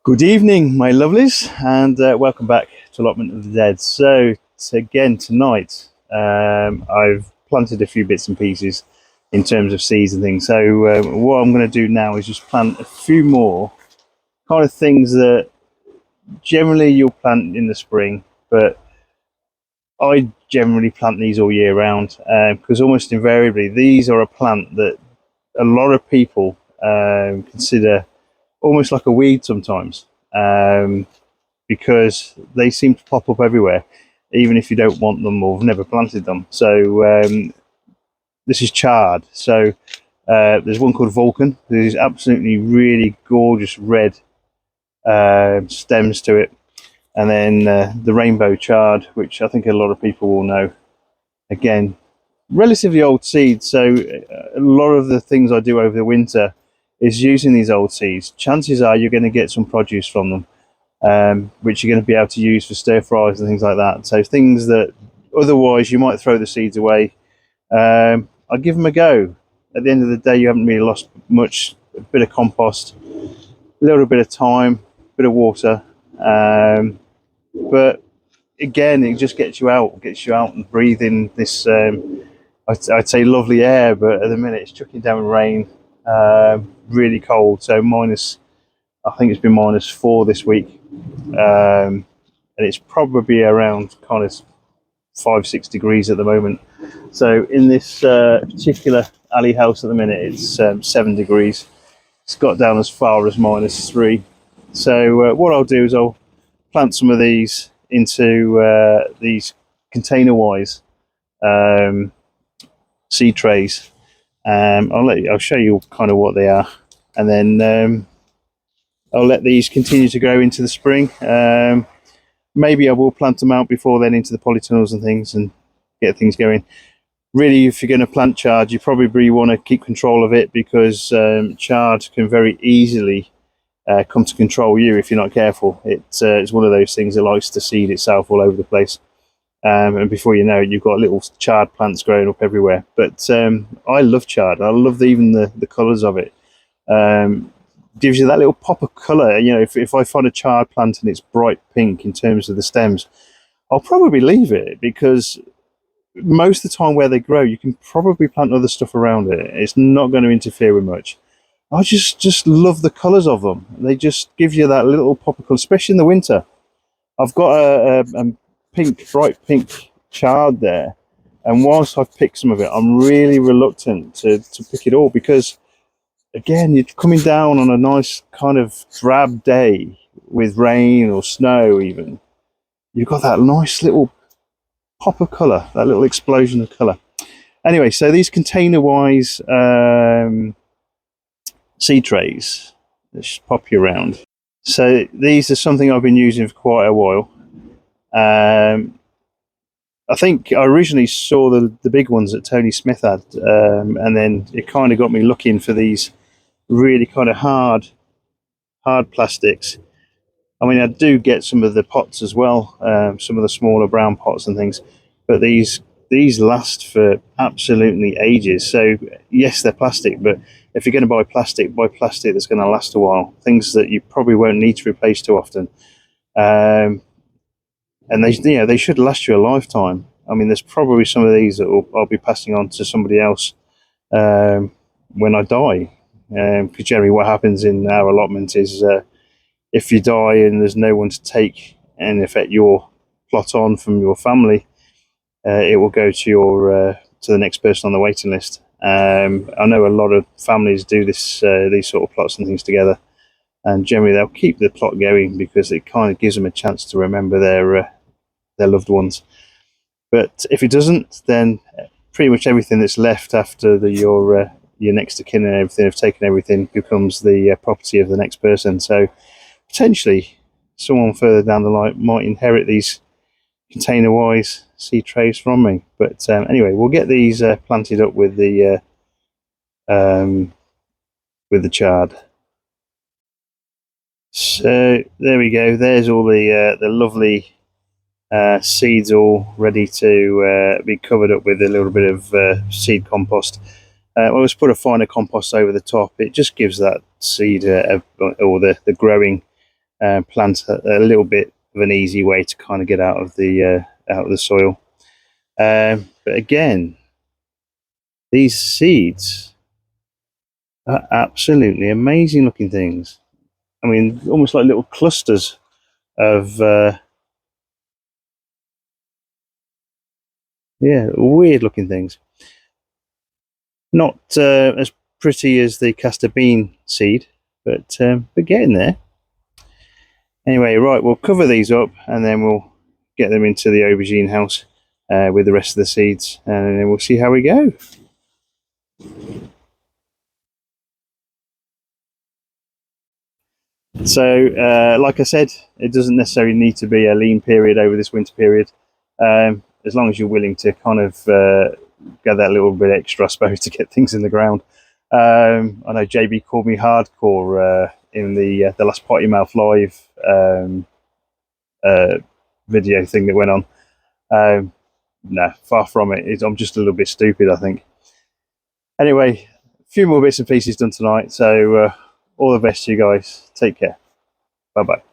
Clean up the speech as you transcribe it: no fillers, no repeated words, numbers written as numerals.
Good evening, my lovelies, and welcome back to Allotment of the Dead. So again, tonight, I've planted a few bits and pieces in terms of seeds and things. So what I'm going to do now is just plant a few more kind of things that generally you'll plant in the spring, but I generally plant these all year round because almost invariably these are a plant that a lot of people consider almost like a weed sometimes. Because they seem to pop up everywhere, even if you don't want them or have never planted them. So this is chard. So there's one called Vulcan. There's absolutely really gorgeous red stems to it. And then the rainbow chard, which I think a lot of people will know. Again, relatively old seeds. So a lot of the things I do over the winter is using these old seeds. Chances are you're going to get some produce from them. Which you're going to be able to use for stir fries and things like that. So things that otherwise you might throw the seeds away, I'll give them a go. At the end of the day, you haven't really lost much. A bit of compost, a little bit of time, a bit of water, but again, it just gets you out and breathing this. I'd say lovely air, but at the minute it's chucking down rain, really cold. So I think it's been -4 this week. And it's probably around kind of 5-6 degrees at the moment. So in this particular alley house at the minute, it's 7 degrees. It's got down as far as -3. So what I'll do is I'll plant some of these into these container-wise seed trays. I'll show you kind of what they are, and then I'll let these continue to grow into the spring. Maybe I will plant them out before then into the polytunnels and things and get things going. Really, if you're going to plant chard, you probably want to keep control of it, because chard can very easily come to control you if you're not careful. It's one of those things that likes to seed itself all over the place. And before you know it, you've got little chard plants growing up everywhere. But I love chard. I love even the colours of it. Gives you that little pop of colour. You know, if I find a chard plant and it's bright pink in terms of the stems, I'll probably leave it, because most of the time where they grow, you can probably plant other stuff around it. It's not going to interfere with much. I just love the colours of them. They just give you that little pop of colour, especially in the winter. I've got a bright pink chard there, and whilst I've picked some of it, I'm really reluctant to pick it all, because again, you're coming down on a nice kind of drab day with rain or snow even. You've got that nice little pop of colour, that little explosion of colour. Anyway, so these container-wise seed trays, let's just pop you around. So these are something I've been using for quite a while. I think I originally saw the big ones that Tony Smith had, and then it kind of got me looking for these really kind of hard plastics. I mean, I do get some of the pots as well, some of the smaller brown pots and things, but these last for absolutely ages. So yes, they're plastic, but if you're going to buy plastic that's going to last a while. Things that you probably won't need to replace too often, and they should last you a lifetime. I mean, there's probably some of these that I'll be passing on to somebody else when I die. Because generally what happens in our allotment is if you die and there's no one to take, in effect, your plot on from your family, it will go to the next person on the waiting list. I know a lot of families do this, these sort of plots and things together, and generally they'll keep the plot going because it kind of gives them a chance to remember their loved ones. But if it doesn't, then pretty much everything that's left after your next of kin and everything have taken everything becomes the property of the next person. So potentially someone further down the line might inherit these container-wise seed trays from me. But anyway, we'll get these planted up with the chard. So there we go. There's all the lovely seeds all ready to be covered up with a little bit of seed compost. I always put a finer compost over the top. It just gives that seed or the growing plant a little bit of an easy way to kind of get out of the soil. But again, these seeds are absolutely amazing looking things. I mean, almost like little clusters of weird looking things. Not as pretty as the castor bean seed, but getting there. Anyway, right, we'll cover these up and then we'll get them into the aubergine house with the rest of the seeds, and then we'll see how we go. So, like I said, it doesn't necessarily need to be a lean period over this winter period, as long as you're willing to kind of get that little bit extra, I suppose, to get things in the ground. I know JB called me hardcore in the last Potty Mouth Live video thing that went on. No, far from it. I'm just a little bit stupid, I think. Anyway, a few more bits and pieces done tonight, so all the best to you guys. Take care. Bye-bye.